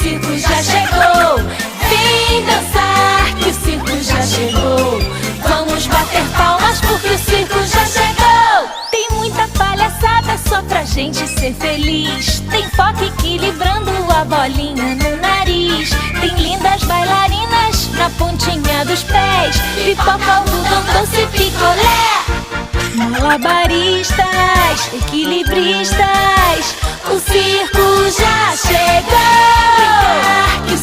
circo já chegou. Vem dançar que o circo já chegou. Vamos bater palmas porque o circo já chegou. Tem muita palhaçada só pra gente ser feliz. Tem foca equilibrando a bolinha no nariz. Tem lindas bailarinas na pontinha dos pés. Pipoca, algodão, doce, picolé. Malabaristas, equilibristas, o circo já chegou. Que o